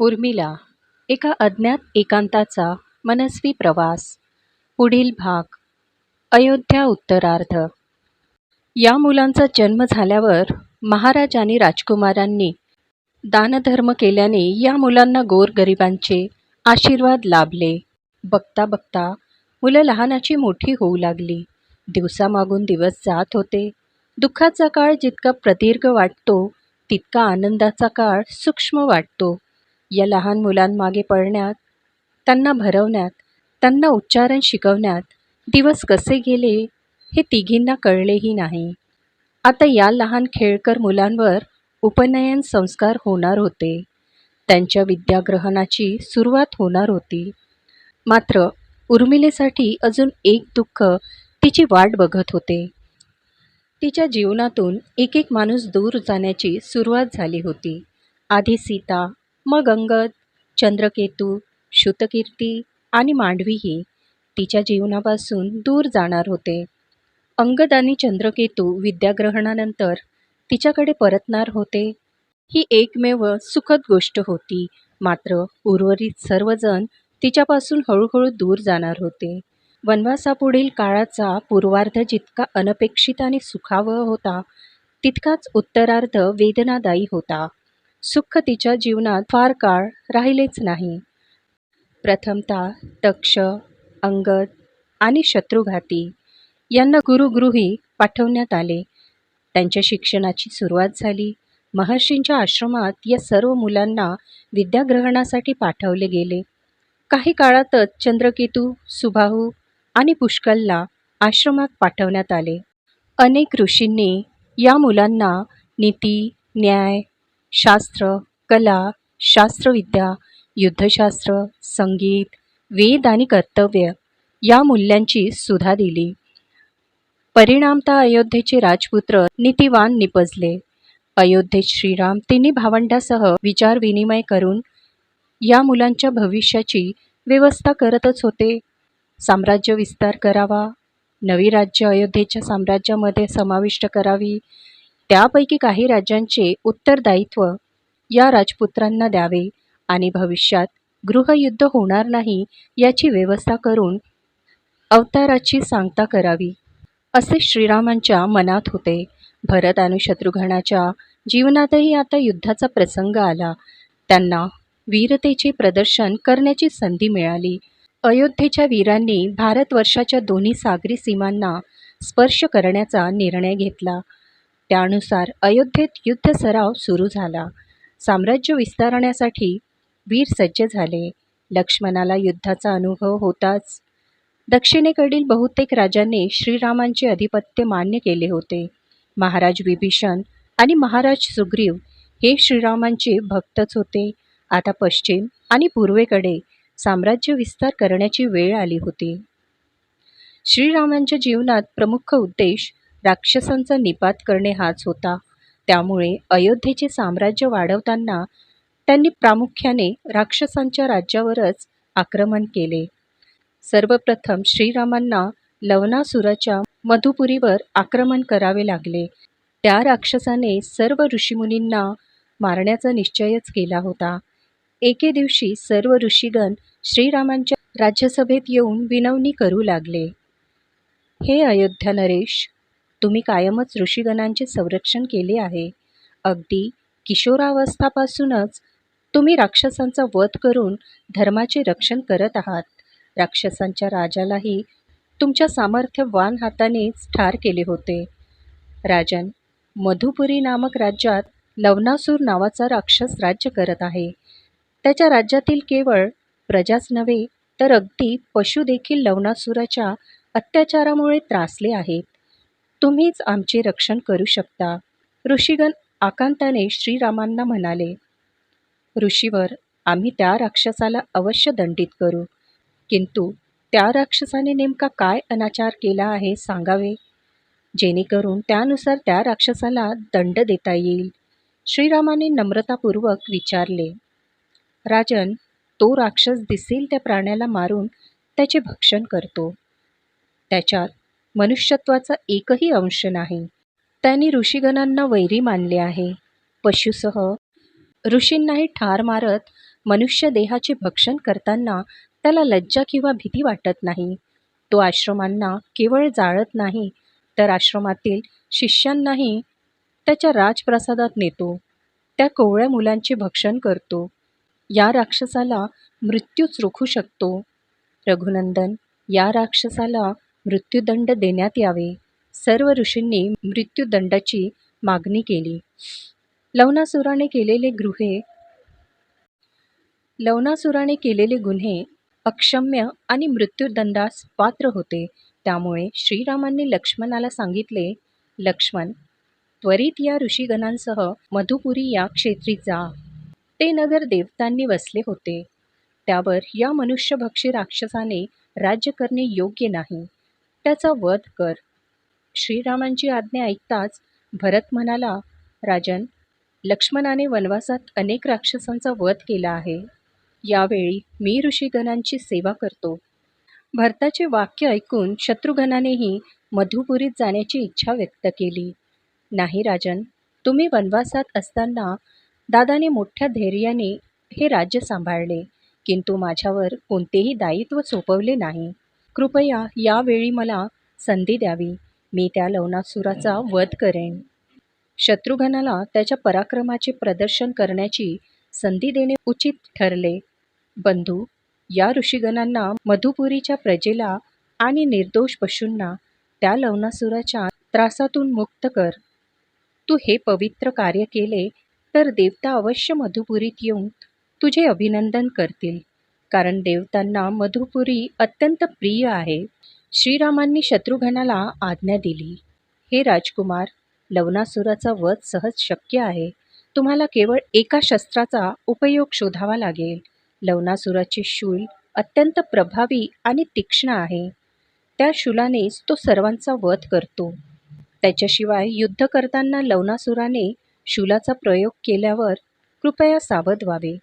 उर्मिला एका अज्ञात एकांताचा मनस्वी प्रवास. पुढील भाग. अयोध्या उत्तरार्ध. या मुलांचा जन्म झाल्यावर महाराज आणि राजकुमारांनी दानधर्म केल्याने या मुलांना गोरगरिबांचे आशीर्वाद लाभले. बघता बघता मुलं लहानाची मोठी होऊ लागली. दिवसामागून दिवस जात होते. दुःखाचा काळ जितका प्रदीर्घ वाटतो तितका आनंदाचा काळ सूक्ष्म वाटतो. या लहान मुलांमागे पळण्यात, त्यांना भरवण्यात, त्यांना उच्चारण शिकवण्यात दिवस कसे गेले हे तिघींना कळलेही नाही. आता या लहान खेळकर मुलांवर उपनयन संस्कार होणार होते. त्यांच्या विद्याग्रहणाची सुरुवात होणार होती. मात्र उर्मिलेसाठी अजून एक दुःख तिची वाट बघत होते. तिच्या जीवनातून एक एक माणूस दूर जाण्याची सुरुवात झाली होती. आधी सीता, मग अंगद, चंद्रकेतू, श्रुतकीर्ती आणि मांडवीही तिच्या जीवनापासून दूर जाणार होते. अंगद आणि चंद्रकेतू विद्याग्रहणानंतर तिच्याकडे परतणार होते. ही एकमेव सुखद गोष्ट होती. मात्र उर्वरित सर्वजण तिच्यापासून हळूहळू दूर जाणार होते. वनवासापुढील काळाचा पूर्वार्ध जितका अनपेक्षित आणि सुखावह होता तितकाच उत्तरार्ध वेदनादायी होता. सुख तिच्या जीवनात फार काळ राहिलेच नाही. प्रथमतः दक्ष, अंगद आणि शत्रुघाती यांना गुरुगृही पाठवण्यात आले. त्यांच्या शिक्षणाची सुरुवात झाली. महर्षींच्या आश्रमात या सर्व मुलांना विद्याग्रहणासाठी पाठवले गेले. काही काळातच चंद्रकेतू, सुबाहू आणि पुष्कलला आश्रमात पाठवण्यात आले. अनेक ऋषींनी या मुलांना नीती, न्याय, शास्त्र, कला, शास्त्रविद्या, युद्धशास्त्र, संगीत, वेद आणि कर्तव्य या मूल्यांची सुधा दिली. परिणामतः अयोध्येचे राजपुत्र नीतिवान निपजले. अयोध्येत श्रीराम तिन्ही भावंडासह विचारविनिमय करून या मुलांच्या भविष्याची व्यवस्था करतच होते. साम्राज्य विस्तार करावा, नवी राज्य अयोध्येच्या साम्राज्यामध्ये समाविष्ट करावी, त्यापैकी काही राज्यांचे उत्तरदायित्व या राजपुत्रांना द्यावे आणि भविष्यात गृहयुद्ध होणार नाही याची व्यवस्था करून अवताराची सांगता करावी, असे श्रीरामांच्या मनात होते. भरत आणि शत्रुघ्नाच्या जीवनातही आता युद्धाचा प्रसंग आला. त्यांना वीरतेचे प्रदर्शन करण्याची संधी मिळाली. अयोध्येच्या वीरांनी भारतवर्षाच्या दोन्ही सागरी सीमांना स्पर्श करण्याचा निर्णय घेतला. त्यानुसार अयोध्येत युद्ध सराव सुरू झाला. साम्राज्य विस्तारण्यासाठी वीर सज्ज झाले. लक्ष्मणाला युद्धाचा अनुभव होताच. दक्षिणेकडील बहुतेक राजांनी श्रीरामांचे अधिपत्य मान्य केले होते. महाराज विभीषण आणि महाराज सुग्रीव हे श्रीरामांचे भक्तच होते. आता पश्चिम आणि पूर्वेकडे साम्राज्य विस्तार करण्याची वेळ आली होती. श्रीरामांच्या जीवनात प्रमुख उद्देश राक्षसांचा निपात करणे हाच होता. त्यामुळे अयोध्येचे साम्राज्य वाढवताना त्यांनी प्रामुख्याने राक्षसांच्या राज्यावरच आक्रमण केले. सर्वप्रथम श्रीरामांना लवणासुराच्या मधुपुरीवर आक्रमण करावे लागले. त्या राक्षसाने सर्व ऋषीमुनींना मारण्याचा निश्चयच केला होता. एके दिवशी सर्व ऋषीगण श्रीरामांच्या राज्यसभेत येऊन विनवणी करू लागले. हे अयोध्या नरेश, तुम्ही कायमच ऋषीगणांचे संरक्षण केले आहे. अगदी किशोरावस्थापासूनच तुम्ही राक्षसांचा वध करून धर्माचे रक्षण करत आहात. राक्षसांच्या राजालाही तुमच्या सामर्थ्यवान हातानेच ठार केले होते. राजन, मधुपुरी नामक राज्यात लवणासूर नावाचा राक्षस राज्य करत आहे. त्याच्या राज्यातील केवळ प्रजाच नव्हे तर अगदी पशु देखील लवणासुराच्या अत्याचारामुळे त्रासले आहेत. तुम्हीच आमचे रक्षण करू शकता, ऋषीगण आकांताने श्रीरामांना म्हणाले. ऋषीवर, आम्ही त्या राक्षसाला अवश्य दंडित करू, किंतु त्या राक्षसाने नेमका काय अनाचार केला आहे सांगावे, जेणेकरून त्यानुसार त्या राक्षसाला दंड देता येईल. श्रीरामाने नम्रतापूर्वक विचारले. राजन, तो राक्षस दिसेल त्या प्राण्याला मारून त्याचे भक्षण करतो. त्याच्यात मनुष्यत्वाचा एकही अंश नाही. त्यांनी ऋषीगणांना वैरी मानले आहे. पशुसह ऋषींनाही ठार मारत मनुष्य देहाचे भक्षण करताना त्याला लज्जा किंवा भीती वाटत नाही. तो आश्रमांना केवळ जाळत नाही, तर आश्रमातील शिष्यांनाही त्याच्या राजप्रसादात नेतो. त्या कोवळ्या मुलांचे भक्षण करतो. या राक्षसाला मृत्यूच रोखू शकतो. रघुनंदन, या राक्षसाला मृत्यूदंड देण्यात यावे. सर्व ऋषींनी मृत्यूदंडाची मागणी केली. लवणासुराने केलेले गुन्हे अक्षम्य आणि मृत्यूदंडास पात्र होते. त्यामुळे श्रीरामांनी लक्ष्मणाला सांगितले, लक्ष्मण, त्वरित या ऋषीगणांसह मधुपुरी या क्षेत्री जा. ते नगर देवतांनी वसले होते. त्यावर या मनुष्यभक्षी राक्षसाने राज्य करणे योग्य नाही. त्याचा वध कर. श्रीरामांची आज्ञा ऐकताच भरत म्हणाला, राजन, लक्ष्मणाने वनवासात अनेक राक्षसांचा वध केला आहे. यावेळी मी ऋषीगणांची सेवा करतो. भरताचे वाक्य ऐकून शत्रुघ्नानेही मधुपुरीत जाण्याची इच्छा व्यक्त केली. नाही राजन, तुम्ही वनवासात असताना दादाने मोठ्या धैर्याने हे राज्य सांभाळले, किंतु माझ्यावर कोणतेही दायित्व सोपवले नाही. कृपया यावेळी मला संधी द्यावी. मी त्या लवणासुराचा वध करेन. शत्रुघ्नाला त्याच्या पराक्रमाचे प्रदर्शन करण्याची संधी देणे उचित ठरले. बंधू, या ऋषीगणांना, मधुपुरीच्या प्रजेला आणि निर्दोष पशूंना त्या लवणासुराच्या त्रासातून मुक्त कर. तू हे पवित्र कार्य केले तर देवता अवश्य मधुपुरीत येऊन तुझे अभिनंदन करतील, कारण देवतांना मधुपुरी अत्यंत प्रिय आहे. श्रीरामांनी शत्रुघ्नाला आज्ञा दिली, हे राजकुमार, लवणासुराचा वध सहज शक्य आहे. तुम्हाला केवळ एका शस्त्राचा उपयोग शोधावा लागेल. लवणासुराचे शूल अत्यंत प्रभावी आणि तीक्ष्ण आहे. त्या शूलानेच तो सर्वांचा वध करतो. त्याच्याशिवाय युद्ध करताना लवणासुराने शूलाचा प्रयोग केल्यावर कृपया सावध व्हावे.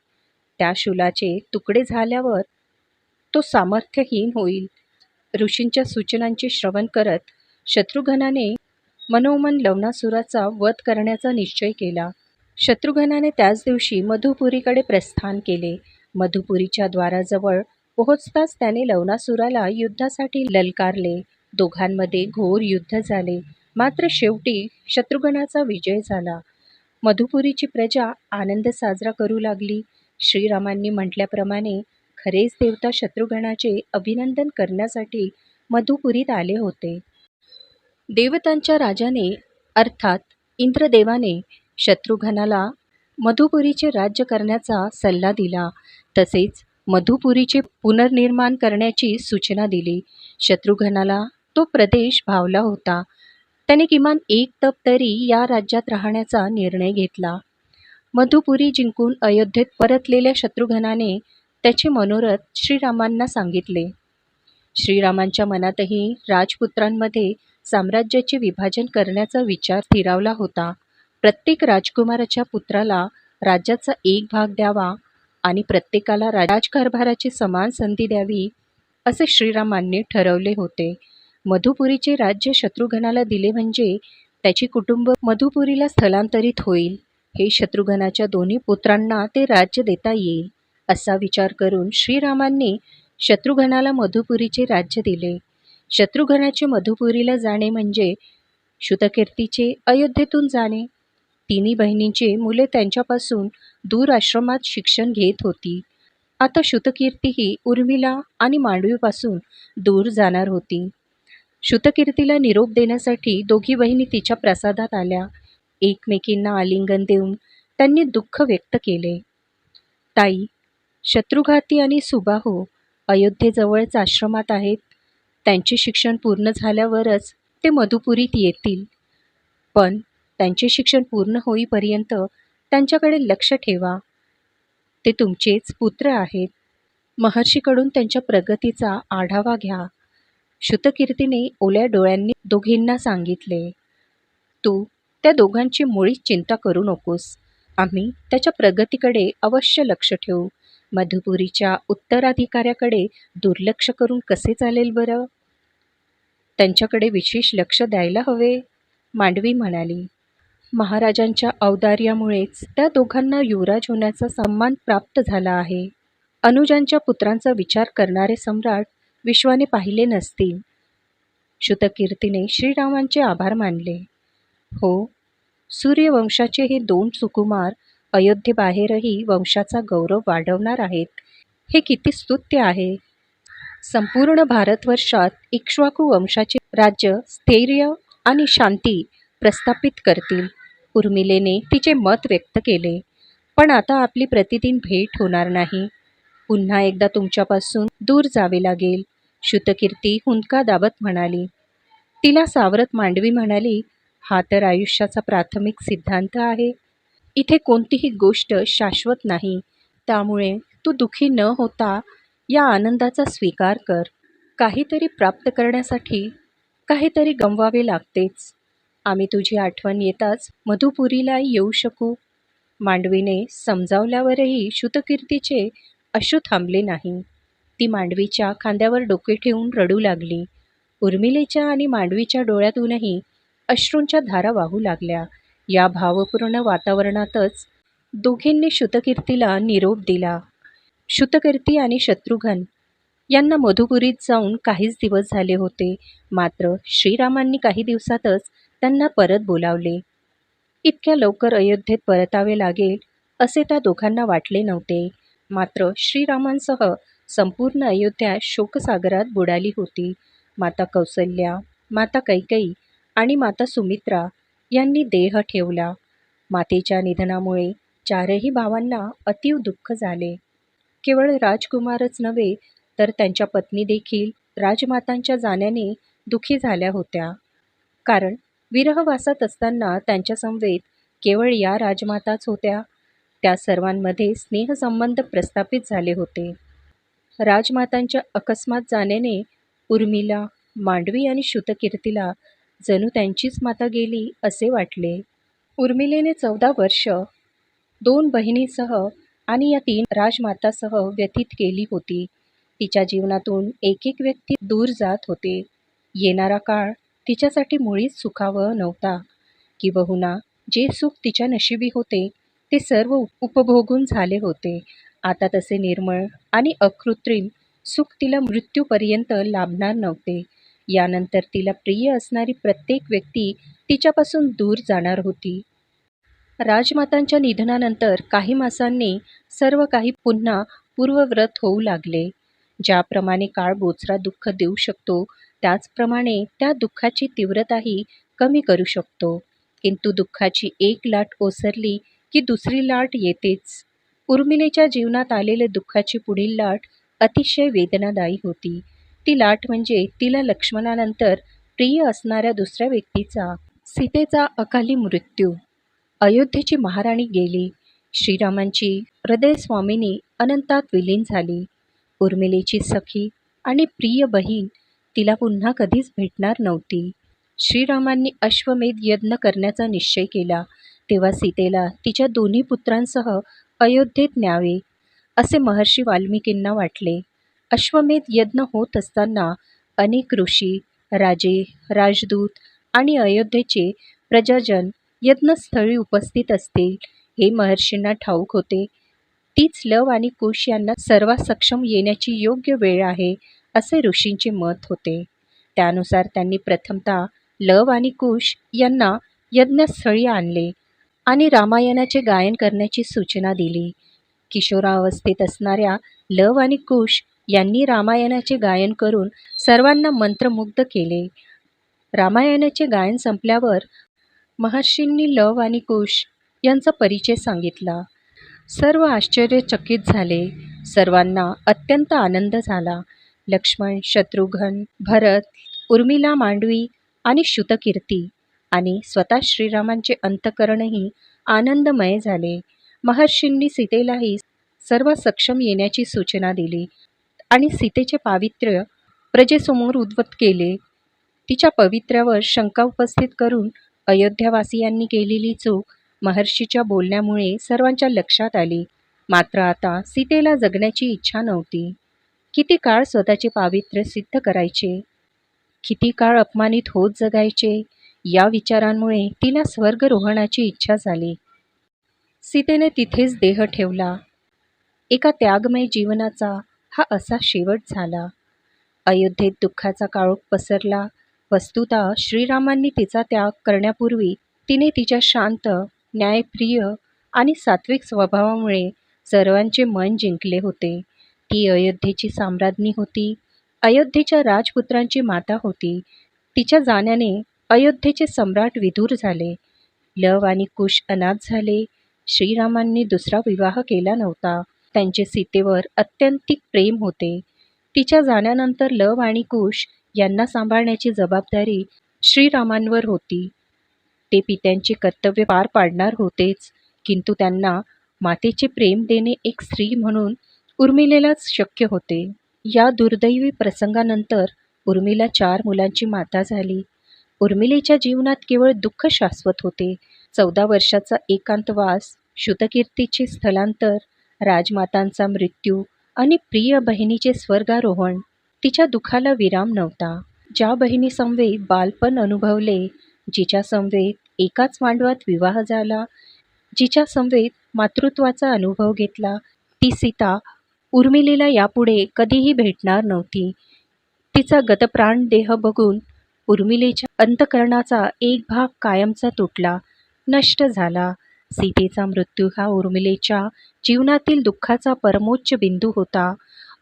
त्या शूलाचे तुकडे झाल्यावर तो सामर्थ्यहीन होईल. ऋषींच्या सूचनांचे श्रवण करत शत्रुघ्नाने मनोमन लवणासुराचा वध करण्याचा निश्चय केला. शत्रुघ्नाने त्याच दिवशी मधुपुरीकडे प्रस्थान केले. मधुपुरीच्या द्वाराजवळ पोहोचताच त्याने लवणासुराला युद्धासाठी ललकारले. दोघांमध्ये घोर युद्ध झाले, मात्र शेवटी शत्रुघ्नाचा विजय झाला. मधुपुरीची प्रजा आनंद साजरा करू लागली. श्रीरामांनी म्हटल्याप्रमाणे खरेच देवता शत्रुघ्नाचे अभिनंदन करण्यासाठी मधुपुरीत आले होते. देवतांच्या राजाने अर्थात इंद्रदेवाने शत्रुघ्नाला मधुपुरीचे राज्य करण्याचा सल्ला दिला. तसेच मधुपुरीचे पुनर्निर्माण करण्याची सूचना दिली. शत्रुघ्नाला तो प्रदेश भावला होता. त्याने किमान एक तप तरी या राज्यात राहण्याचा निर्णय घेतला. मधुपुरी जिंकून अयोध्येत परतलेल्या शत्रुघ्नाने त्याचे मनोरथ श्रीरामांना सांगितले. श्रीरामांच्या मनातही राजपुत्रांमध्ये साम्राज्याचे विभाजन करण्याचा विचार स्थिरावला होता. प्रत्येक राजकुमाराच्या पुत्राला राज्याचा एक भाग द्यावा आणि प्रत्येकाला राजकारभाराची समान संधी द्यावी, असे श्रीरामांनी ठरवले होते. मधुपुरीचे राज्य शत्रुघ्नाला दिले म्हणजे त्याची कुटुंब मधुपुरीला स्थलांतरित होईल. हे शत्रुघ्नाच्या दोन्ही पुत्रांना ते राज्य देता येईल, असा विचार करून श्रीरामांनी शत्रुघ्नाला मधुपुरीचे राज्य दिले. शत्रुघ्नाचे मधुपुरीला जाणे म्हणजे श्रुतकीर्तीचे अयोध्येतून जाणे. तिन्ही बहिणींची मुले त्यांच्यापासून दूर आश्रमात शिक्षण घेत होती. आता श्रुतकीर्तीही उर्मिला आणि मांडवीपासून दूर जाणार होती. श्रुतकीर्तीला निरोप देण्यासाठी दोघी बहिणी तिच्या प्रासादात आल्या. एकमेकींना आलिंगन देऊन त्यांनी दुःख व्यक्त केले. ताई, शत्रुघाती आणि सुबाहू अयोध्येजवळच आश्रमात आहेत. त्यांचे शिक्षण पूर्ण झाल्यावरच ते मधुपुरीत येतील. पण त्यांचे शिक्षण पूर्ण होईपर्यंत त्यांच्याकडे लक्ष ठेवा. ते तुमचेच पुत्र आहेत. महर्षीकडून त्यांच्या प्रगतीचा आढावा घ्या. श्रुतकीर्तीने ओल्या डोळ्यांनी दोघींना सांगितले. तू त्या दोघांची मुळीच चिंता करू नकोस. आम्ही त्याच्या प्रगतीकडे अवश्य लक्ष ठेवू. मधुपुरीच्या उत्तराधिकाऱ्याकडे दुर्लक्ष करून कसे चालेल बरं? त्यांच्याकडे विशेष लक्ष द्यायला हवे, मांडवी म्हणाली. महाराजांच्या औदार्यामुळेच त्या दोघांना युवराज होण्याचा सन्मान प्राप्त झाला आहे. अनुजांच्या पुत्रांचा विचार करणारे सम्राट विश्वाने पाहिले नसतील. श्रुतकीर्तीने श्रीरामांचे आभार मानले. हो, सूर्यवंशाचे हे 2 सुकुमार अयोध्येबाहेरही वंशाचा गौरव वाढवणार आहेत. हे किती स्तुत्य आहे. संपूर्ण भारतवर्षात इक्ष्वाकू वंशाचे राज्य स्थैर्य आणि शांती प्रस्थापित करतील. उर्मिलेने तिचे मत व्यक्त केले. पण आता आपली प्रतिदिन भेट होणार नाही. पुन्हा एकदा तुमच्यापासून दूर जावे लागेल, श्रुतकीर्ती हुंदका दाबत म्हणाली. तिला सावरत मांडवी म्हणाली, हा तर आयुष्याचा प्राथमिक सिद्धांत आहे. इथे कोणतीही गोष्ट शाश्वत नाही. त्यामुळे तू दुःखी न होता या आनंदाचा स्वीकार कर. काहीतरी प्राप्त करण्यासाठी काहीतरी गमवावे लागतेच. आम्ही तुझी आठवण येताच मधुपुरीला येऊ शकू. मांडवीने समजावल्यावरही श्रुतकीर्तीचे अश्रू थांबले नाही. ती मांडवीच्या खांद्यावर डोके ठेवून रडू लागली. उर्मिलेच्या आणि मांडवीच्या डोळ्यातूनही अश्रूंच्या धारा वाहू लागल्या. या भावपूर्ण वातावरणातच दोघींनी श्रुतकीर्तीला निरोप दिला. श्रुतकीर्ती आणि शत्रुघ्न यांना मधुपुरीत जाऊन काहीच दिवस झाले होते. मात्र श्रीरामांनी काही दिवसातच त्यांना परत बोलावले. इतक्या लवकर अयोध्येत परतावे लागेल असे त्या दोघांना वाटले नव्हते. मात्र श्रीरामांसह संपूर्ण अयोध्या शोकसागरात बुडाली होती. माता कौसल्या, माता कैकेयी आणि माता सुमित्रा यांनी देह ठेवला. मातेच्या निधनामुळे 4ही भावांना अतीव दुःख झाले. केवळ राजकुमारच नव्हे तर त्यांच्या पत्नी देखील राजमातांच्या जाण्याने दुःखी झाल्या होत्या. कारण विरहवासात असताना त्यांच्या समवेत केवळ या राजमाताच होत्या. त्या सर्वांमध्ये स्नेहसंबंध प्रस्थापित झाले होते. राजमातांच्या अकस्मात जाण्याने उर्मिला, मांडवी आणि श्रुतकीर्तीला जणू त्यांचीच माता गेली असे वाटले. उर्मिलेने 14 वर्ष 2 बहिणीसह आणि या 3 राजमातासह व्यतीत केली होती. तिच्या जीवनातून एक एक व्यक्ती दूर जात होते. येणारा काळ तिच्यासाठी मुळीच सुखावह नव्हता. किंबहुना जे सुख तिच्या नशिबी होते ते सर्व उपभोगून झाले होते. आता तसे निर्मळ आणि अकृत्रिम सुख तिला मृत्यूपर्यंत लाभणार नव्हते. यानंतर तिला प्रिय असणारी प्रत्येक व्यक्ती तिच्यापासून दूर जाणार होती. राजमातांच्या निधनानंतर काही मासांनी सर्व काही पुन्हा पूर्ववत होऊ लागले. ज्याप्रमाणे काळ बोचरा दुःख देऊ शकतो त्याचप्रमाणे त्या दुःखाची तीव्रताही कमी करू शकतो. किंतु दुःखाची एक लाट ओसरली की दुसरी लाट येतेच. उर्मिलेच्या जीवनात आलेले दुःखाची पुढील लाट अतिशय वेदनादायी होती. ती लाट म्हणजे तिला लक्ष्मणानंतर प्रिय असणाऱ्या दुसऱ्या व्यक्तीचा, सीतेचा अकाली मृत्यू. अयोध्येची महाराणी गेली. श्रीरामांची हृदयस्वामिनी अनंतात विलीन झाली. उर्मिलेची सखी आणि प्रिय बहीण तिला पुन्हा कधीच भेटणार नव्हती. श्रीरामांनी अश्वमेध यज्ञ करण्याचा निश्चय केला. तेव्हा सीतेला तिच्या 2 पुत्रांसह अयोध्येत न्यावे असे महर्षी वाल्मिकींना वाटले. अश्वमेध यज्ञ होत असताना अनेक ऋषी, राजे, राजदूत आणि अयोध्येचे प्रजाजन यज्ञस्थळी उपस्थित असतील हे महर्षींना ठाऊक होते. तीच लव आणि कुश यांना सर्वात सक्षम येण्याची योग्य वेळ आहे असे ऋषींचे मत होते. त्यानुसार त्यांनी प्रथमतः लव आणि कुश यांना यज्ञस्थळी आणले आणि रामायणाचे गायन करण्याची सूचना दिली. किशोरावस्थेत असणाऱ्या लव आणि कुश यांनी रामायणाचे गायन करून सर्वांना मंत्रमुग्ध केले. रामायणाचे गायन संपल्यावर महर्षींनी लव आणि कुश यांचा परिचय सांगितला. सर्व आश्चर्यचकित झाले. सर्वांना अत्यंत आनंद झाला. लक्ष्मण, शत्रुघ्न, भरत, उर्मिला, मांडवी आणि श्रुतकीर्ती आणि स्वतः श्रीरामांचे अंतःकरणही आनंदमय झाले. महर्षींनी सीतेलाही सर्व सक्षम येण्याची सूचना दिली आणि सीतेचे पावित्र्य प्रजेसमोर उद्वत केले. तिच्या पवित्र्यावर शंका उपस्थित करून अयोध्यावासियांनी केलेली चूक महर्षीच्या बोलण्यामुळे सर्वांच्या लक्षात आली. मात्र आता सीतेला जगण्याची इच्छा नव्हती. किती काळ स्वतःचे पावित्र्य सिद्ध करायचे, किती काळ अपमानित होत जगायचे या विचारांमुळे तिला स्वर्गरोहणाची इच्छा झाली. सीतेने तिथेच देह ठेवला. एका त्यागमय जीवनाचा हा असा शेवट झाला. अयोध्येत दुःखाचा काळोख पसरला. वस्तुतः श्रीरामांनी तिचा त्याग करण्यापूर्वी तिने तिच्या शांत, न्यायप्रिय आणि सात्विक स्वभावामुळे सर्वांचे मन जिंकले होते. ती अयोध्येची साम्राज्ञी होती. अयोध्येच्या राजपुत्रांची माता होती. तिच्या जाण्याने अयोध्येचे सम्राट विधूर झाले. लव आणि कुश अनाथ झाले. श्रीरामांनी दुसरा विवाह केला नव्हता. त्यांचे सीतेवर अत्यंतिक प्रेम होते. तिच्या जाण्यानंतर लव आणि कुश यांना सांभाळण्याची जबाबदारी श्रीरामांवर होती. ते पित्यांचे कर्तव्य पार पाडणार होतेच, किंतु त्यांना मातेचे प्रेम देणे एक स्त्री म्हणून उर्मिलेलाच शक्य होते. या दुर्दैवी प्रसंगानंतर उर्मिला 4 मुलांची माता झाली. उर्मिलेच्या जीवनात केवळ दुःख शाश्वत होते. 14 वर्षाचा एकांतवास, श्रुतकीर्तीचे स्थलांतर, राजमातांचा मृत्यू आणि प्रिय बहिणीचे स्वर्गारोहण. तिच्या दुःखाला विराम नव्हता. ज्या बहिणी समवेत बालपण अनुभवले, जिच्या समवेत एकाच मांडवात विवाह झाला, जिच्या समवेत मातृत्वाचा अनुभव घेतला, ती सीता उर्मिलेला यापुढे कधीही भेटणार नव्हती. तिचा गतप्राण देह बघून उर्मिलेच्या अंतःकरणाचा एक भाग कायमचा तुटला, नष्ट झाला. सीतेचा मृत्यू हा उर्मिलेच्या जीवनातील दुःखाचा परमोच्च बिंदू होता.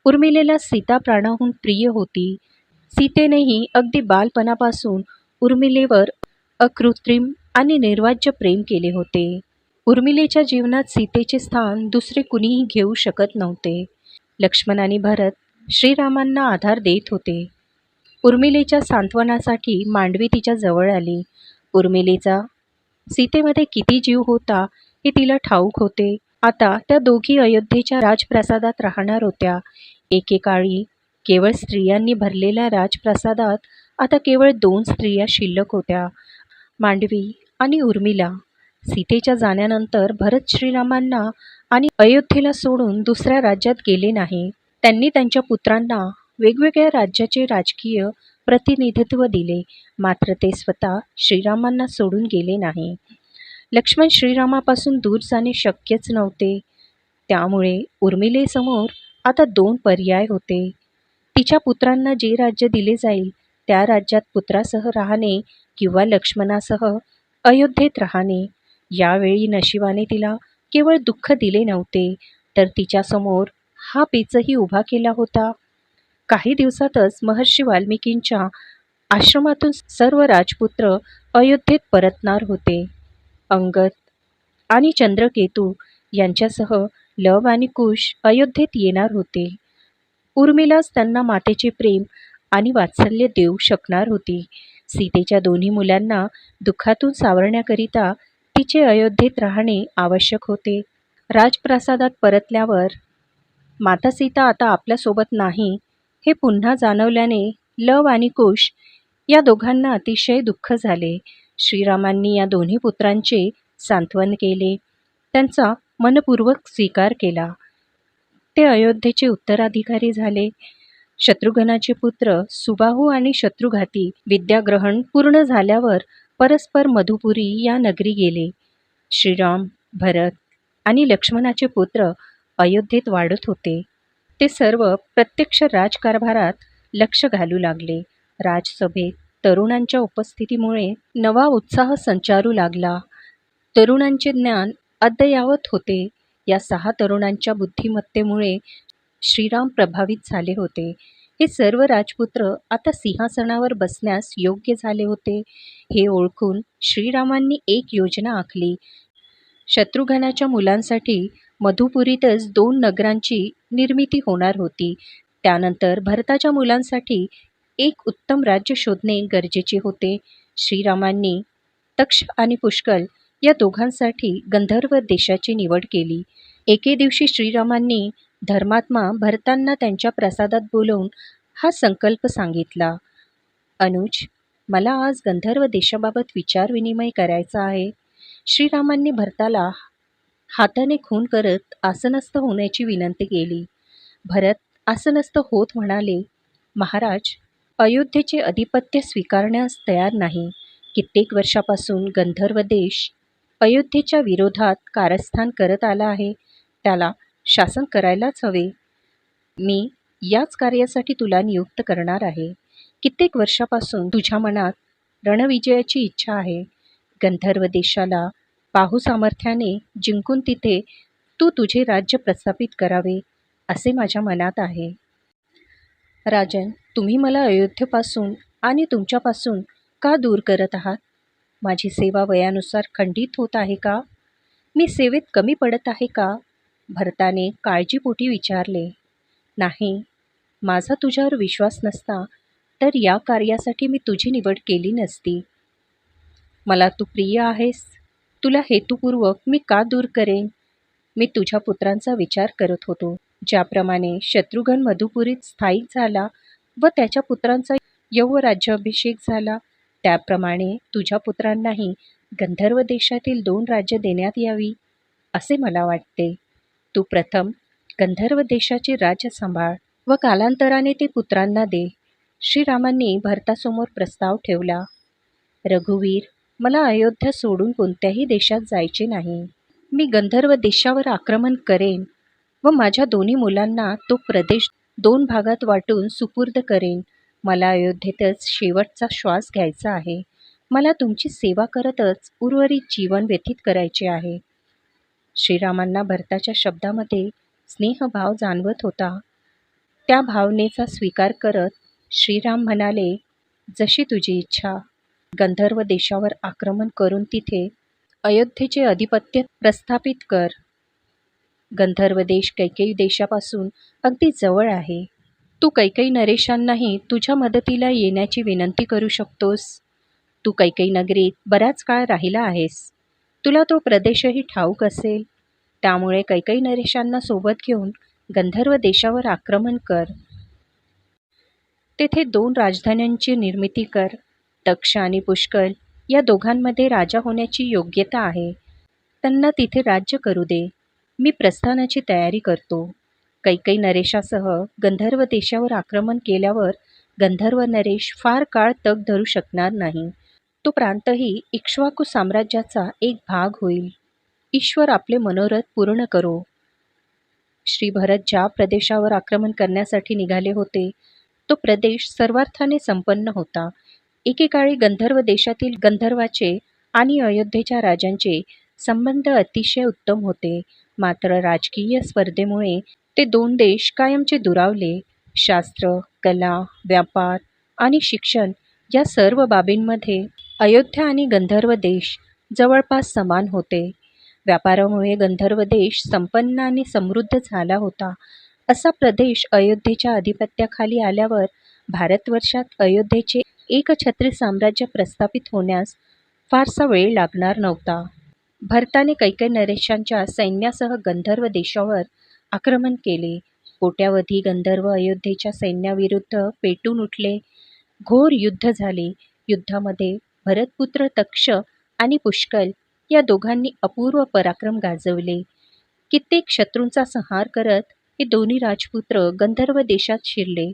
उर्मिलेला सीता प्राणाहून प्रिय होती. सीतेनेही अगदी बालपणापासून उर्मिलेवर अकृत्रिम आणि निर्वाज्य प्रेम केले होते. उर्मिलेच्या जीवनात सीतेचे स्थान दुसरे कुणीही घेऊ शकत नव्हते. लक्ष्मण आणि भरत श्रीरामांना आधार देत होते. उर्मिलेच्या सांत्वनासाठी मांडवी तिच्या जवळ आली. उर्मिलेचा सीतेमध्ये किती जीव होता हे तिला ठाऊक होते. आता त्या दोघी अयोध्येच्या राजप्रासादात राहणार होत्या. एकेकाळी केवळ स्त्रियांनी भरलेल्या राजप्रासादात आता केवळ 2 स्त्रिया शिल्लक होत्या, मांडवी आणि उर्मिला. सीतेच्या जाण्यानंतर भरत श्रीरामांना आणि अयोध्येला सोडून दुसऱ्या राज्यात गेले नाही. त्यांनी त्यांच्या पुत्रांना वेगवेगळ्या राज्याचे राजकीय प्रतिनिधित्व दिले, मात्र ते स्वतः श्रीरामांना सोडून गेले नाही. लक्ष्मण श्रीरामापासून दूर जाणे शक्यच नव्हते. त्यामुळे उर्मिलेसमोर आता 2 पर्याय होते. तिच्या पुत्रांना जे राज्य दिले जाईल त्या राज्यात पुत्रासह राहणे किंवा लक्ष्मणासह अयोध्येत राहणे. यावेळी नशिबाने तिला केवळ दुःख दिले नव्हते, तर तिच्यासमोर हा पेचही उभा केला होता. काही दिवसातच महर्षी वाल्मिकींच्या आश्रमातून सर्व राजपुत्र अयोध्येत परतणार होते. अंगद आणि चंद्रकेतू यांच्यासह लव आणि कुश अयोध्येत येणार होते. उर्मिलाच त्यांना मातेचे प्रेम आणि वात्सल्य देऊ शकणार होती. सीतेच्या दोन्ही मुलांना दुःखातून सावरण्याकरिता तिचे अयोध्येत राहणे आवश्यक होते. राजप्रासादात परतल्यावर माता सीता आता आपल्यासोबत नाही हे पुन्हा जाणवल्याने लव आणि कुश या दोघांना अतिशय दुःख झाले. श्रीरामांनी या दोन्ही पुत्रांचे सांत्वन केले, त्यांचा मनपूर्वक स्वीकार केला. ते अयोध्येचे उत्तराधिकारी झाले. शत्रुघ्नाचे पुत्र सुबाहू आणि शत्रुघाती विद्याग्रहण पूर्ण झाल्यावर परस्पर मधुपुरी या नगरी गेले. श्रीराम, भरत आणि लक्ष्मणाचे पुत्र अयोध्येत वाढत होते. ते सर्व प्रत्यक्ष राजकारभारात लक्ष घालू लागले. राजसभेत तरुणांच्या उपस्थितीमुळे नवा उत्साह संचारू लागला. तरुणांचे ज्ञान अद्ययावत होते. या 6 तरुणांच्या बुद्धिमत्तेमुळे श्रीराम प्रभावित झाले होते. हे सर्व राजपुत्र आता सिंहासनावर बसण्यास योग्य झाले होते. हे ओळखून श्रीरामांनी एक योजना आखली. शत्रुघ्नाच्या मुलांसाठी मधुपुरीतच 2 नगरांची निर्मिती होणार होती. त्यानंतर भरताच्या मुलांसाठी एक उत्तम राज्य शोधणे गरजेचे होते. श्रीरामांनी तक्ष आणि पुष्कल या दोघांसाठी गंधर्व देशाची निवड केली. एके दिवशी श्रीरामांनी धर्मात्मा भरतांना त्यांच्या प्रासादात बोलावून हा संकल्प सांगितला. अनुज, मला आज गंधर्व देशाबाबत विचारविनिमय करायचा आहे. श्रीरामांनी भरताला हाताने खून करत आसनस्थ होण्याची विनंती केली. भरत आसनस्थ होत म्हणाले, महाराज, अयोध्येचे अधिपत्य स्वीकारण्यास तयार नाही. कित्येक वर्षापासून गंधर्व देश अयोध्येच्या विरोधात कारस्थान करत आला आहे, त्याला शासन करायलाच हवे. मी याच कार्यासाठी तुला नियुक्त करणार आहे. कित्येक वर्षापासून तुझ्या मनात रणविजयाची इच्छा आहे. गंधर्व देशाला बाहुसामर्थ्याने जिंकून तिथे तू तुझे राज्य प्रस्थापित करावे, असे माझ्या मनात आहे. राजन, तुम्ही मला अयोध्येपासून आणि तुमच्यापासून का दूर करत आहात? माझी सेवा वयानुसार खंडित होत आहे का? मी सेवेत कमी पडत आहे का? भरताने काळजीपोटी विचारले. नाही, माझा तुझ्यावर विश्वास नसता तर या कार्यासाठी मी तुझी निवड केली नसती. मला तू प्रिय आहेस. तुला हेतुपूर्वक मी का दूर करेन? मी तुझ्या पुत्रांचा विचार करत होतो. ज्याप्रमाणे शत्रुघ्न मधुपुरीत स्थायिक झाला व त्याच्या पुत्रांचा यौवराज्याभिषेक झाला, त्याप्रमाणे तुझ्या पुत्रांनाही गंधर्व देशातील 2 राज्य देण्यात यावी, असे मला वाटते. तू प्रथम गंधर्व देशाचे राज्य सांभाळ व कालांतराने ते पुत्रांना दे. श्रीरामांनी भरतासमोर प्रस्ताव ठेवला. रघुवीर, मला अयोध्या सोडून कोणत्याही देशात जायचे नाही. मी गंधर्व देशावर आक्रमण करेन व माझ्या दोन्ही मुलांना तो प्रदेश 2 भागात वाटून सुपूर्द करेन. मला अयोध्येतच शेवटचा श्वास घ्यायचा आहे. मला तुमची सेवा करतच उर्वरित जीवन व्यतीत करायचे आहे. श्रीरामांना भरताच्या शब्दामध्ये स्नेहभाव जाणवत होता. त्या भावनेचा स्वीकार करत श्रीराम म्हणाले, जशी तुझी इच्छा. गंधर्व देशावर आक्रमण करून तिथे अयोध्येचे अधिपत्य प्रस्थापित कर. गंधर्व देश कैकेयी देशापासून अगदी जवळ आहे. तू कैकेयी नरेशांनाही तुझ्या मदतीला येण्याची विनंती करू शकतोस. तू कैकेयी नगरीत बराच काळ राहिला आहेस. तुला तो प्रदेशही ठाऊक असेल. त्यामुळे कैकेयी नरेशांना सोबत घेऊन गंधर्व देशावर आक्रमण कर. तेथे 2 राजधान्यांची निर्मिती कर. तक्ष आणि पुष्कळ या दोघांमध्ये राजा होण्याची योग्यता आहे. त्यांना तिथे राज्य करू दे. मी प्रस्थानाची तयारी करतो. कैकेयी नरेशासह गंधर्व देशावर आक्रमण केल्यावर गंधर्व नरेश फार काळ तग धरू शकणार नाही. तो प्रांतही इक्ष्वाकू साम्राज्याचा एक भाग होईल. ईश्वर आपले मनोरथ पूर्ण करो. श्री भरत ज्या प्रदेशावर आक्रमण करण्यासाठी निघाले होते, तो प्रदेश सर्वार्थाने संपन्न होता. एकेकाळी गंधर्व देशातील गंधर्वाचे आणि अयोध्येच्या राजांचे संबंध अतिशय उत्तम होते. मात्र राजकीय स्पर्धेमुळे ते 2 देश कायमचे दुरावले. शास्त्र, कला, व्यापार आणि शिक्षण या सर्व बाबींमध्ये अयोध्या आणि गंधर्व देश जवळपास समान होते. व्यापारामुळे गंधर्व देश संपन्न आणि समृद्ध झाला होता. असा प्रदेश अयोध्येच्या अधिपत्याखाली आल्यावर भारतवर्षात अयोध्येचे एकछत्री साम्राज्य प्रस्थापित होण्यास फारसा वेळ लागणार नव्हता. भरताने कैकेयी नरेशांच्या सैन्यासह गंधर्व देशावर आक्रमण केले. कोट्यावधी गंधर्व अयोध्येच्या सैन्याविरुद्ध पेटून उठले. घोर युद्ध झाले. युद्धामध्ये भरतपुत्र तक्ष आणि पुष्कळ या दोघांनी अपूर्व पराक्रम गाजवले. कित्येक शत्रूंचा संहार करत हे दोन्ही राजपुत्र गंधर्व देशात शिरले.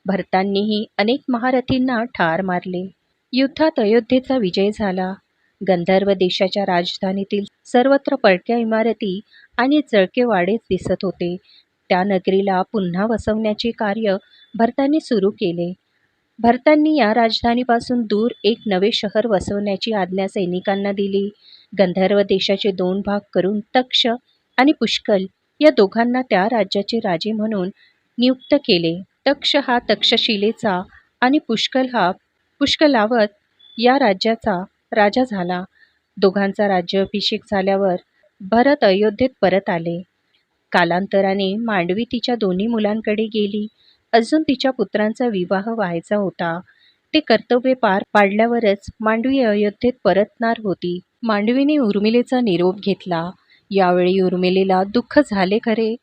भरतांनीही अनेक महारथींना ठार मारले. युद्धात अयोध्येचा विजय झाला. गंधर्व देशाच्या राजधानीतील सर्वत्र पडक्या इमारती आणि जळके वाडेच दिसत होते. त्या नगरीला पुन्हा वसवण्याचे कार्य भरतांनी सुरू केले. भरतांनी या राजधानीपासून दूर एक नवे शहर वसवण्याची आज्ञा सैनिकांना दिली. गंधर्व देशाचे 2 भाग करून तक्ष आणि पुष्कळ या दोघांना त्या राज्याचे राजे म्हणून नियुक्त केले. तक्ष हा तक्षशिलेचा आणि पुष्कळ हा पुष्कलावत या राज्याचा राजा झाला. दोघांचा राज्याभिषेक झाल्यावर भरत अयोध्येत परत आले. कालांतराने मांडवी तिच्या 2 मुलांकडे गेली. अजून तिच्या पुत्रांचा विवाह व्हायचा होता. ते कर्तव्य पार पाडल्यावरच मांडवी अयोध्येत परतणार होती. मांडवीने उर्मिलेचा निरोप घेतला. यावेळी उर्मिलेला दुःख झाले खरे,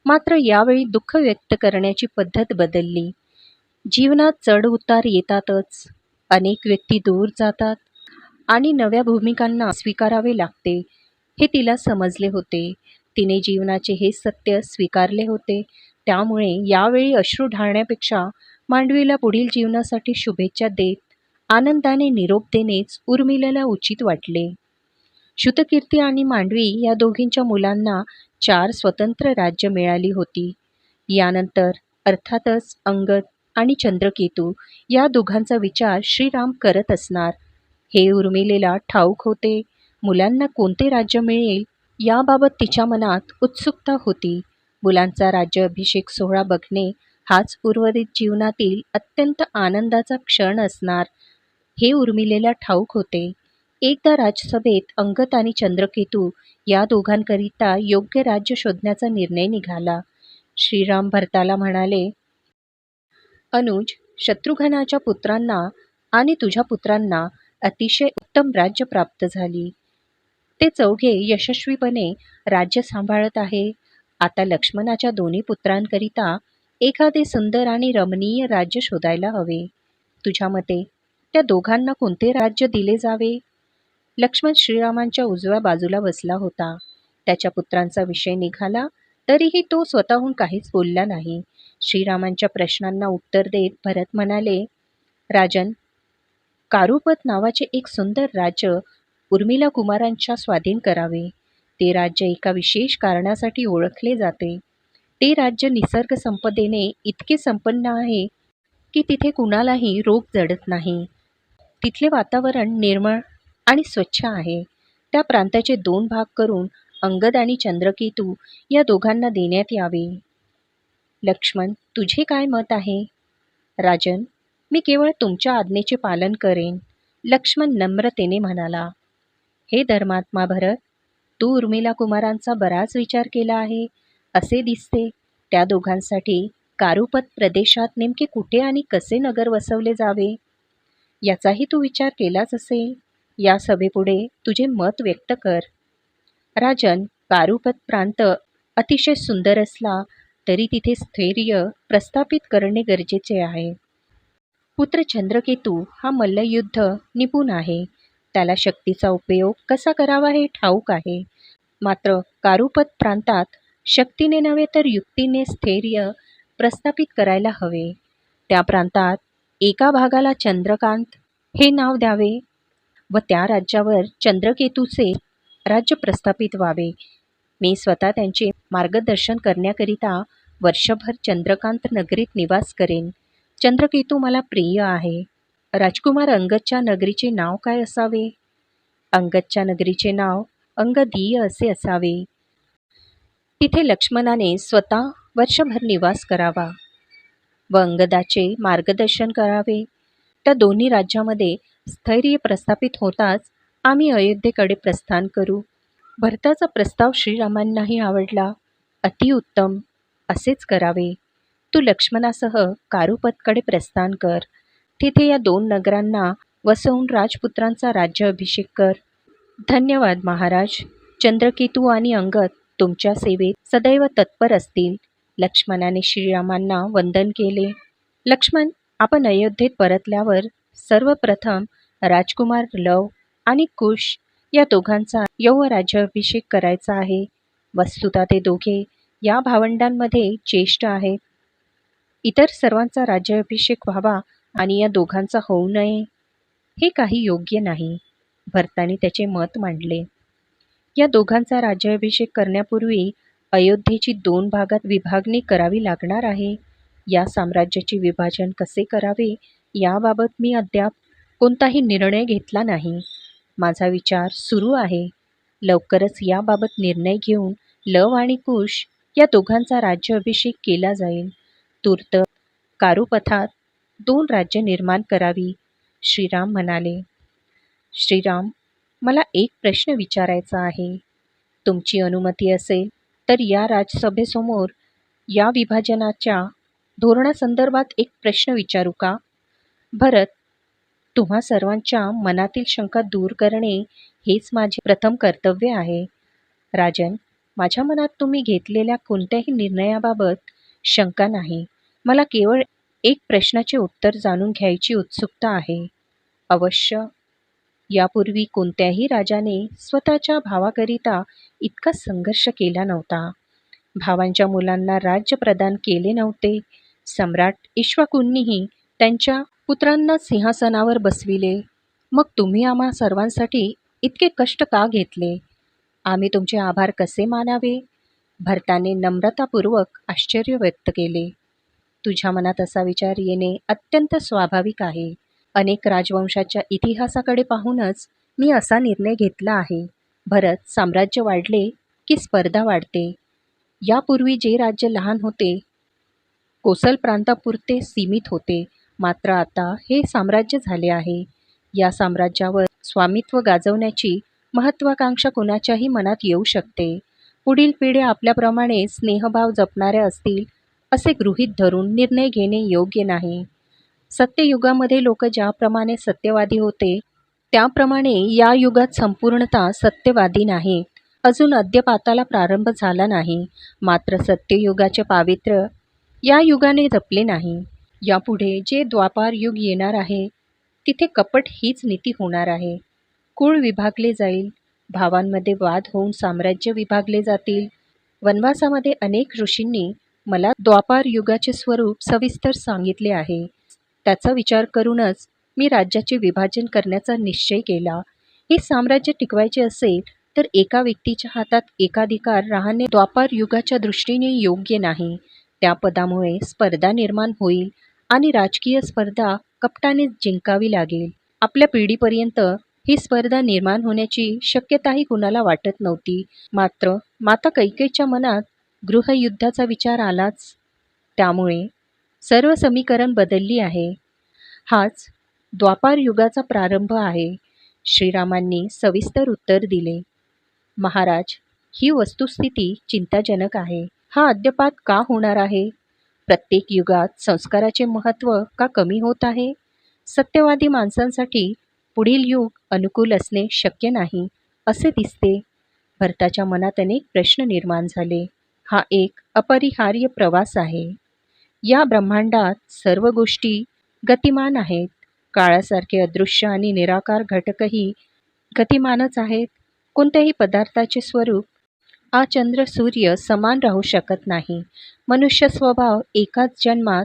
मात्र यावेळी दुःख व्यक्त करण्याची पद्धत बदलली. जीवनात चढ उतार येतातच. अनेक व्यक्ती दूर जातात आणि नव्या भूमिकांना स्वीकारावे लागते, हे तिला समजले होते. तिने जीवनाचे हे सत्य स्वीकारले होते. त्यामुळे यावेळी अश्रू ढाळण्यापेक्षा मांडवीला पुढील जीवनासाठी शुभेच्छा देत आनंदाने निरोप देणेच उर्मिलेला उचित वाटले. श्रुतकीर्ती आणि मांडवी या दोघींच्या मुलांना 4 स्वतंत्र राज्य मिळाली होती. यानंतर अर्थातच अंगद आणि चंद्रकेतू या दोघांचा विचार श्रीराम करत असणार हे उर्मिलेला ठाऊक होते. मुलांना कोणते राज्य मिळेल याबाबत तिच्या मनात उत्सुकता होती. मुलांचा राज्याभिषेक सोहळा बघणे हाच उर्वरित जीवनातील अत्यंत आनंदाचा क्षण असणार हे उर्मिलेला ठाऊक होते. एकदा राजसभेत अंगद आणि चंद्रकेतू या दोघांकरिता योग्य राज्य शोधण्याचा निर्णय निघाला. श्रीराम भरताला म्हणाले, अनुज, शत्रुघ्नाच्या पुत्रांना आणि तुझ्या पुत्रांना अतिशय उत्तम राज्य प्राप्त झाली. ते चौघे यशस्वीपणे राज्य सांभाळत आहे. आता लक्ष्मणाच्या दोन्ही पुत्रांकरिता एखादे सुंदर आणि रमणीय राज्य शोधायला हवे. तुझ्या मते त्या दोघांना कोणते राज्य दिले जावे? लक्ष्मण श्रीरामांच्या उजव्या बाजूला बसला होता. त्याच्या पुत्रांचा विषय निघाला तरीही तो स्वतःहून काहीच बोलला नाही. श्रीरामांच्या प्रश्नांना उत्तर देत भरत म्हणाले, राजन, कारुपत नावाचे एक सुंदर राज्य उर्मिला कुमारांच्या स्वाधीन करावे. ते राज्य एका विशेष कारणासाठी ओळखले जाते. ते राज्य निसर्ग संपदेने इतके संपन्न आहे की तिथे कुणालाही रोग जडत नाही. तिथले वातावरण निर्मळ आणि स्वच्छ आहे. त्या प्रांताचे 2 भाग करून अंगद आणि चंद्रकेतू या दोघांना देण्यात यावे. लक्ष्मण, तुझे काय मत आहे? राजन, मी केवळ तुमच्या आज्ञेचे पालन करेन, लक्ष्मण नम्रतेने म्हणाला. हे धर्मात्मा भरत, तू उर्मिला कुमारांचा बराच विचार केला आहे असे दिसते. त्या दोघांसाठी कारुपत प्रदेशात नेमके कुठे आणि कसे नगर वसवले जावे याचाही तू विचार केलाच असेल. या सभेपुढे तुझे मत व्यक्त कर. राजन, कारुपत प्रांत अतिशय सुंदर असला तरी तिथे स्थैर्य प्रस्थापित करणे गरजेचे आहे. पुत्र चंद्रकेतू हा मल्लयुद्ध निपुण आहे. त्याला शक्तीचा उपयोग कसा करावा हे ठाऊक आहे. मात्र कारुपत प्रांतात शक्तीने नव्हे तर युक्तीने स्थैर्य प्रस्थापित करायला हवे. त्या प्रांतात एका भागाला चंद्रकांत हे नाव द्यावे व त्या राज्यावर चंद्रकेतूचे राज्य प्रस्थापित व्हावे. मी स्वतः त्यांचे मार्गदर्शन करण्याकरिता वर्षभर चंद्रकांत नगरीत निवास करेन. चंद्रकेतू मला प्रिय आहे. राजकुमार अंगदच्या नगरीचे नाव काय असावे? अंगदच्या नगरीचे नाव अंगदीय असे असावे. तिथे लक्ष्मणाने स्वतः वर्षभर निवास करावा व अंगदाचे मार्गदर्शन करावे. त्या दोन्ही राज्यामध्ये स्थैर्य प्रस्थापित होताच आम्ही अयोध्येकडे प्रस्थान करू. भरताचा प्रस्ताव श्रीरामांनाही आवडला. अतिउत्तम, असेच करावे. तू लक्ष्मणासह कारुपतकडे प्रस्थान कर. तिथे या 2 नगरांना वसवून राजपुत्रांचा राज्याभिषेक कर. धन्यवाद महाराज. चंद्रकेतू आणि अंगद तुमच्या सेवेत सदैव तत्पर असतील. लक्ष्मणाने श्रीरामांना वंदन केले. लक्ष्मण, आपण अयोध्येत परतल्यावर सर्वप्रथम राजकुमार लव आणि कुश या दोघांचा यौवराज्याभिषेक करायचा आहे. वस्तुतः ते दोघे या भावंडांमध्ये ज्येष्ठ आहेत. इतर सर्वांचा राज्याभिषेक व्हावा आणि या दोघांचा होऊ नये हे काही योग्य नाही. भरताने त्याचे मत मांडले. या दोघांचा राज्याभिषेक करण्यापूर्वी अयोध्येची 2 भागात विभागणी करावी लागणार आहे. या साम्राज्याचे विभाजन कसे करावे याबाबत मी अद्याप कोणताही निर्णय घेतला नाही. माझा विचार सुरू आहे. लवकरच याबाबत निर्णय घेऊन लव आणि कुश या दोघांचा राज्याभिषेक केला जाईल. तूर्त कारुपथात 2 राज्य निर्माण करावी. श्रीराम म्हणाले. श्रीराम, मला एक प्रश्न विचारायचा आहे. तुमची अनुमती असेल तर या राजसभेसमोर या विभाजनाच्या धोरणासंदर्भात एक प्रश्न विचारू का? भरत, तुम्हा सर्वांच्या मनातील शंका दूर करणे हेच माझे प्रथम कर्तव्य आहे. राजन, माझ्या मनात तुम्ही घेतलेल्या कोणत्याही निर्णयाबाबत शंका नाही. मला केवळ एक प्रश्नाचे उत्तर जाणून घ्यायची उत्सुकता आहे. अवश्य. यापूर्वी कोणत्याही राजाने स्वतःच्या भावाकरिता इतका संघर्ष केला नव्हता. भावांच्या मुलांना राज्य प्रदान केले नव्हते. सम्राट इक्ष्वाकूंनीही त्यांच्या पुत्रांना सिंहासनावर बसविले, मग तुम्ही आम्हा सर्वांसाठी इतके कष्ट का घेतले? आम्ही तुमचे आभार कसे मानावे? भरताने नम्रतापूर्वक आश्चर्य व्यक्त केले. तुझ्या मनात असा विचार येणे अत्यंत स्वाभाविक आहे. अनेक राजवंशाच्या इतिहासाकडे पाहूनच मी असा निर्णय घेतला आहे. भरत, साम्राज्य वाढले की स्पर्धा वाढते. यापूर्वी जे राज्य लहान होते, कोसल प्रांतापुरते सीमित होते, मात्र आता हे साम्राज्य झाले आहे. या साम्राज्यावर स्वामित्व गाजवण्याची महत्त्वाकांक्षा कुणाच्याही मनात येऊ शकते. पुढील पिढ्या आपल्याप्रमाणे स्नेहभाव जपणाऱ्या असतील असे गृहीत धरून निर्णय घेणे योग्य नाही. सत्ययुगामध्ये लोक ज्याप्रमाणे सत्यवादी होते, त्याप्रमाणे या युगात संपूर्णतः सत्यवादी नाहीत. अजून अद्यपाताला प्रारंभ झाला नाही, मात्र सत्ययुगाचे पावित्र्य या युगाने जपले नाही. यापुढे जे द्वापार युग येणार आहे, तिथे कपट हीच नीती होणार आहे. कुळ विभागले जाईल, भावांमध्ये वाद होऊन साम्राज्य विभागले जातील. वनवासामध्ये अनेक ऋषींनी मला द्वापार युगाचे स्वरूप सविस्तर सांगितले आहे. त्याचा विचार करूनच मी राज्याचे विभाजन करण्याचा निश्चय केला. हे साम्राज्य टिकवायचे असेल तर एका व्यक्तीच्या हातात एकाधिकार राहणे द्वापार युगाच्या दृष्टीने योग्य नाही. त्या पदामुळे स्पर्धा निर्माण होईल आणि राजकीय स्पर्धा कपटाने जिंकावी लागेल. आपल्या पिढीपर्यंत ही स्पर्धा निर्माण होण्याची शक्यताही कुणाला वाटत नव्हती. मात्र माता कैकेयीच्या मनात गृहयुद्धाचा विचार आलाच. त्यामुळे सर्व समीकरण बदलली आहे. हाच द्वापार युगाचा प्रारंभ आहे. श्रीरामांनी सविस्तर उत्तर दिले. महाराज, ही वस्तुस्थिती चिंताजनक आहे. हा अद्यपात का होणार आहे? प्रत्येक युगात संस्काराचे महत्त्व का कमी होत आहे? सत्यवादी माणसांसाठी पुढील युग अनुकूल असणे शक्य नाही असे दिसते. भरताच्या मनात अनेक प्रश्न निर्माण झाले. हा एक अपरिहार्य प्रवास आहे. या ब्रह्मांडात सर्व गोष्टी गतिमान आहेत. काळासारखे अदृश्य आणि निराकार घटकही गतिमानच आहेत. कोणत्याही पदार्थाचे स्वरूप चंद्र सूर्य समान राहू शकत नाही. मनुष्य स्वभाव एकाच जन्मात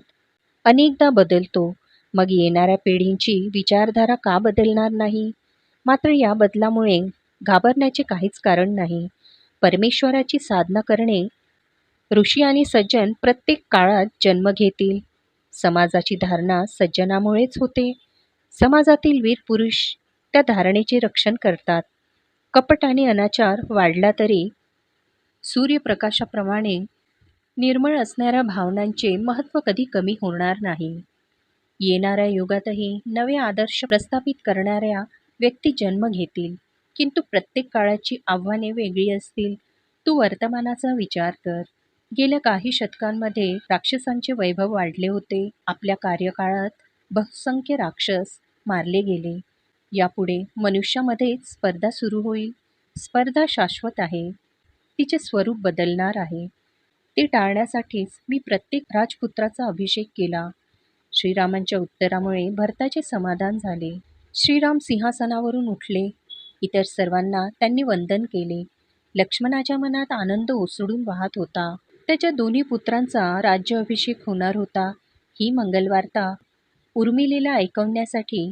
अनेकदा बदलतो. मग येणाऱ्या पिढींची विचारधारा का बदलणार नाही? मात्र या बदलामुळे घाबरण्याचे काहीच कारण नाही. परमेश्वराची साधना करणे ऋषी आणि सज्जन प्रत्येक काळात जन्म घेतील. समाजाची धारणा सज्जनामुळेच होते. समाजातील वीर पुरुष त्या धारणेचे रक्षण करतात. कपट आणि अनाचार वाढला तरी सूर्यप्रकाशाप्रमाणे निर्मळ असणाऱ्या भावनांचे महत्त्व कधी कमी होणार नाही. येणाऱ्या युगातही नवे आदर्श प्रस्थापित करणाऱ्या व्यक्ती जन्म घेतील, किंतु प्रत्येक काळाची आव्हाने वेगळी असतील. तू वर्तमानाचा विचार कर. गेल्या काही शतकांमध्ये राक्षसांचे वैभव वाढले होते. आपल्या कार्यकाळात बहुसंख्य राक्षस मारले गेले. यापुढे मनुष्यामध्येच स्पर्धा सुरू होईल. स्पर्धा शाश्वत आहे. तिचे स्वरूप बदलणार आहे. ते टाळण्यासाठीच मी प्रत्येक राजपुत्राचा अभिषेक केला. श्रीरामांच्या उत्तरामुळे भरताचे समाधान झाले. श्रीराम सिंहासनावरून उठले. इतर सर्वांना त्यांनी वंदन केले. लक्ष्मणाच्या मनात आनंद ओसळून वाहत होता. त्याच्या दोन्ही पुत्रांचा राज्याभिषेक होणार होता. ही मंगलवार्ता उर्मिलेला ऐकवण्यासाठी